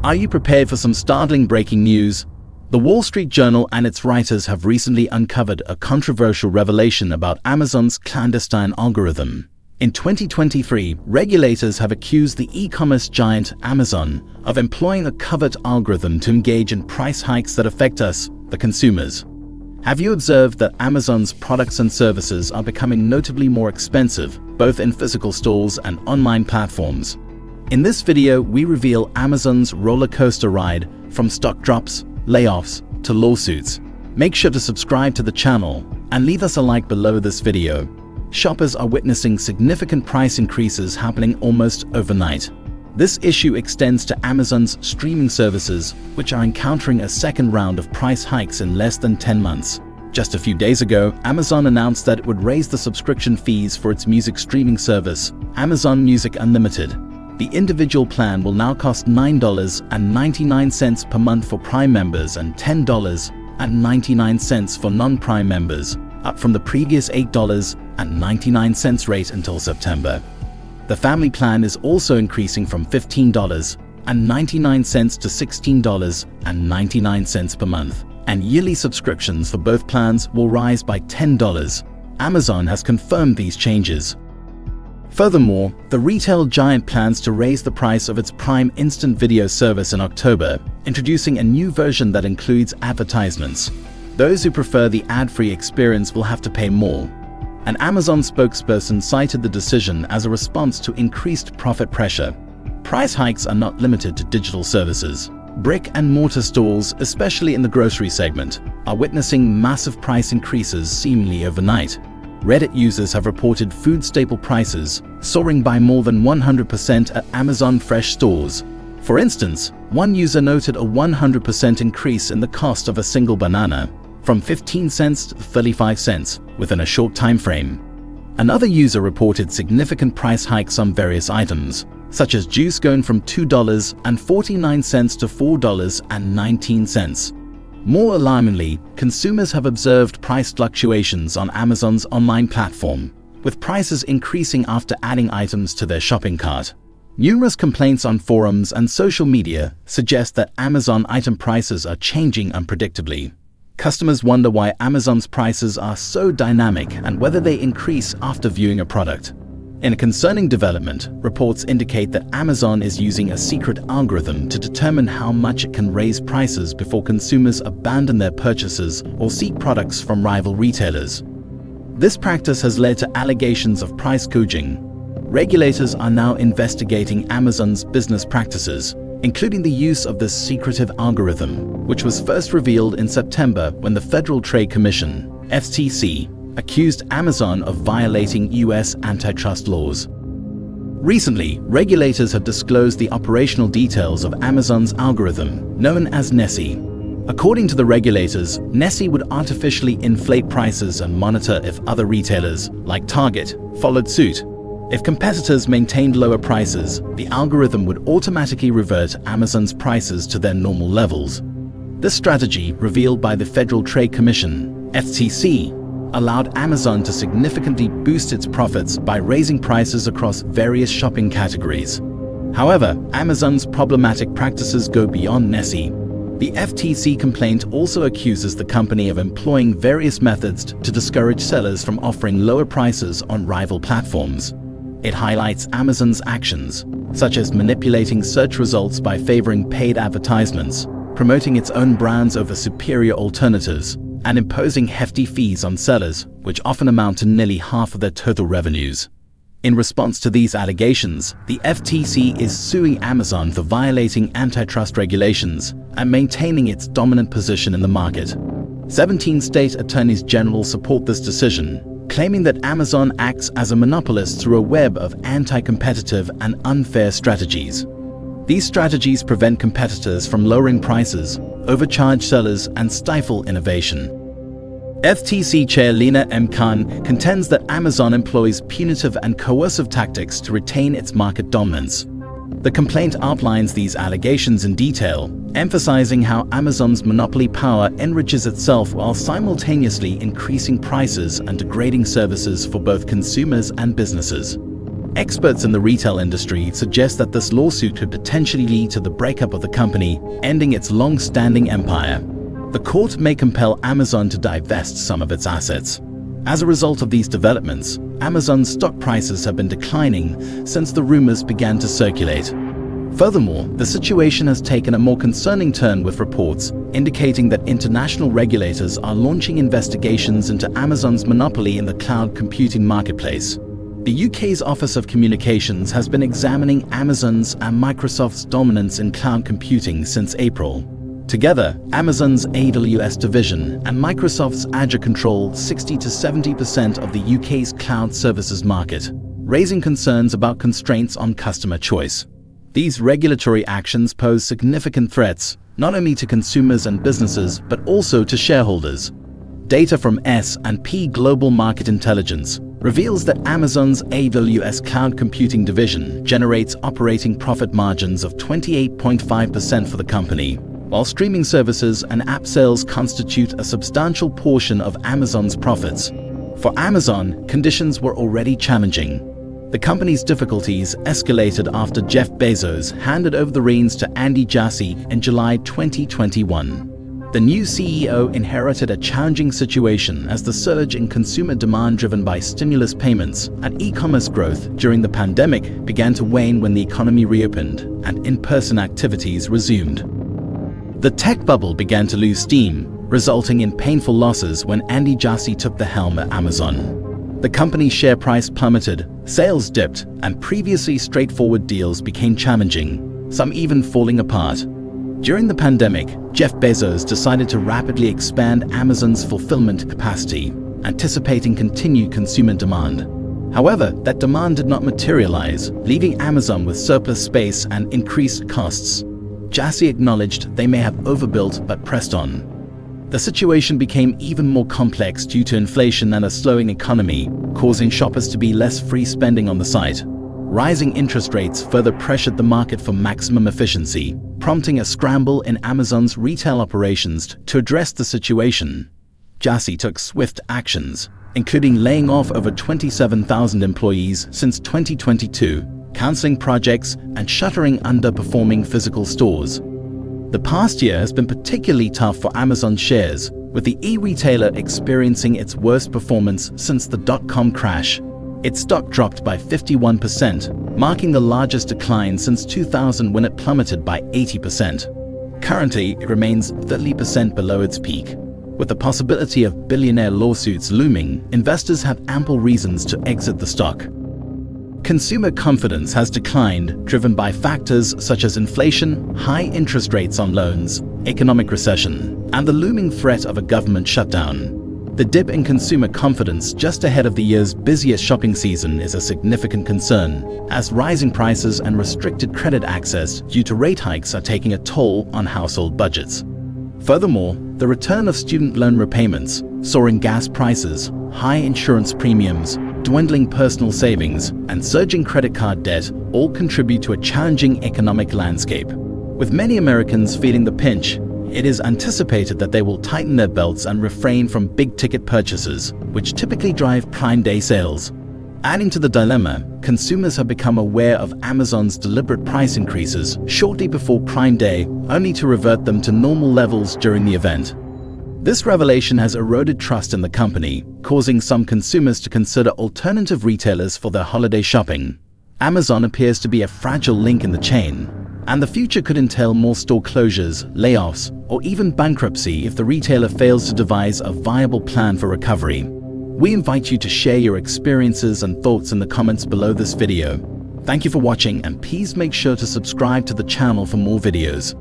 Are you prepared for some startling breaking news? The Wall Street Journal and its writers have recently uncovered a controversial revelation about Amazon's clandestine algorithm. In 2023, regulators have accused the e-commerce giant Amazon of employing a covert algorithm to engage in price hikes that affect us, the consumers. Have you observed that Amazon's products and services are becoming notably more expensive, both in physical stores and online platforms? In this video, we reveal Amazon's roller coaster ride from stock drops, layoffs, to lawsuits. Make sure to subscribe to the channel and leave us a like below this video. Shoppers are witnessing significant price increases happening almost overnight. This issue extends to Amazon's streaming services, which are encountering a second round of price hikes in less than 10 months. Just a few days ago, Amazon announced that it would raise the subscription fees for its music streaming service, Amazon Music Unlimited. The individual plan will now cost $9.99 per month for Prime members and $10.99 for non-Prime members, up from the previous $8.99 rate until September. The family plan is also increasing from $15.99 to $16.99 per month, and yearly subscriptions for both plans will rise by $10. Amazon has confirmed these changes. Furthermore, the retail giant plans to raise the price of its Prime instant video service in October, introducing a new version that includes advertisements. Those who prefer the ad-free experience will have to pay more. An Amazon spokesperson cited the decision as a response to increased profit pressure. Price hikes are not limited to digital services. Brick-and-mortar stores, especially in the grocery segment, are witnessing massive price increases seemingly overnight. Reddit users have reported food staple prices soaring by more than 100% at Amazon Fresh stores. For instance, one user noted a 100% increase in the cost of a single banana, from 15 cents to 35 cents, within a short time frame. Another user reported significant price hikes on various items, such as juice going from $2.49 to $4.19. More alarmingly, consumers have observed price fluctuations on Amazon's online platform, with prices increasing after adding items to their shopping cart. Numerous complaints on forums and social media suggest that Amazon item prices are changing unpredictably. Customers wonder why Amazon's prices are so dynamic and whether they increase after viewing a product. In a concerning development, reports indicate that Amazon is using a secret algorithm to determine how much it can raise prices before consumers abandon their purchases or seek products from rival retailers. This practice has led to allegations of price gouging. Regulators are now investigating Amazon's business practices, including the use of this secretive algorithm, which was first revealed in September when the Federal Trade Commission, FTC, accused Amazon of violating U.S. antitrust laws. Recently, regulators have disclosed the operational details of Amazon's algorithm, known as Nessie. According to the regulators, Nessie would artificially inflate prices and monitor if other retailers, like Target, followed suit. If competitors maintained lower prices, the algorithm would automatically revert Amazon's prices to their normal levels. This strategy, revealed by the Federal Trade Commission, FTC, allowed Amazon to significantly boost its profits by raising prices across various shopping categories. However, Amazon's problematic practices go beyond Nessie. The FTC complaint also accuses the company of employing various methods to discourage sellers from offering lower prices on rival platforms. It highlights Amazon's actions, such as manipulating search results by favoring paid advertisements, promoting its own brands over superior alternatives, and imposing hefty fees on sellers, which often amount to nearly half of their total revenues. In response to these allegations, the FTC is suing Amazon for violating antitrust regulations and maintaining its dominant position in the market. 17 state attorneys general support this decision, claiming that Amazon acts as a monopolist through a web of anti-competitive and unfair strategies. These strategies prevent competitors from lowering prices, overcharge sellers, and stifle innovation. FTC Chair Lina M. Khan contends that Amazon employs punitive and coercive tactics to retain its market dominance. The complaint outlines these allegations in detail, emphasizing how Amazon's monopoly power enriches itself while simultaneously increasing prices and degrading services for both consumers and businesses. Experts in the retail industry suggest that this lawsuit could potentially lead to the breakup of the company, ending its long-standing empire. The court may compel Amazon to divest some of its assets. As a result of these developments, Amazon's stock prices have been declining since the rumors began to circulate. Furthermore, the situation has taken a more concerning turn, with reports indicating that international regulators are launching investigations into Amazon's monopoly in the cloud computing marketplace. The UK's Office of Communications has been examining Amazon's and Microsoft's dominance in cloud computing since April. Together, Amazon's AWS division and Microsoft's Azure control 60 to 70% of the UK's cloud services market, raising concerns about constraints on customer choice. These regulatory actions pose significant threats, not only to consumers and businesses, but also to shareholders. Data from S&P Global Market Intelligence reveals that Amazon's AWS cloud computing division generates operating profit margins of 28.5% for the company, while streaming services and app sales constitute a substantial portion of Amazon's profits. For Amazon, conditions were already challenging. The company's difficulties escalated after Jeff Bezos handed over the reins to Andy Jassy in July 2021. The new CEO inherited a challenging situation as the surge in consumer demand driven by stimulus payments and e-commerce growth during the pandemic began to wane when the economy reopened and in-person activities resumed. The tech bubble began to lose steam, resulting in painful losses when Andy Jassy took the helm at Amazon. The company's share price plummeted, sales dipped, and previously straightforward deals became challenging, some even falling apart. During the pandemic, Jeff Bezos decided to rapidly expand Amazon's fulfillment capacity, anticipating continued consumer demand. However, that demand did not materialize, leaving Amazon with surplus space and increased costs. Jassy acknowledged they may have overbuilt but pressed on. The situation became even more complex due to inflation and a slowing economy, causing shoppers to be less free spending on the site. Rising interest rates further pressured the market for maximum efficiency, prompting a scramble in Amazon's retail operations to address the situation. Jassy took swift actions, including laying off over 27,000 employees since 2022, canceling projects, and shuttering underperforming physical stores. The past year has been particularly tough for Amazon shares, with the e-retailer experiencing its worst performance since the dot-com crash. Its stock dropped by 51%, marking the largest decline since 2000 when it plummeted by 80%. Currently, it remains 30% below its peak. With the possibility of billionaire lawsuits looming, investors have ample reasons to exit the stock. Consumer confidence has declined, driven by factors such as inflation, high interest rates on loans, economic recession, and the looming threat of a government shutdown. The dip in consumer confidence just ahead of the year's busiest shopping season is a significant concern, as rising prices and restricted credit access due to rate hikes are taking a toll on household budgets. Furthermore, the return of student loan repayments, soaring gas prices, high insurance premiums, dwindling personal savings, and surging credit card debt all contribute to a challenging economic landscape. With many Americans feeling the pinch, it is anticipated that they will tighten their belts and refrain from big-ticket purchases, which typically drive Prime Day sales. Adding to the dilemma, consumers have become aware of Amazon's deliberate price increases shortly before Prime Day, only to revert them to normal levels during the event. This revelation has eroded trust in the company, causing some consumers to consider alternative retailers for their holiday shopping. Amazon appears to be a fragile link in the chain, and the future could entail more store closures, layoffs, or even bankruptcy if the retailer fails to devise a viable plan for recovery. We invite you to share your experiences and thoughts in the comments below this video. Thank you for watching, and please make sure to subscribe to the channel for more videos.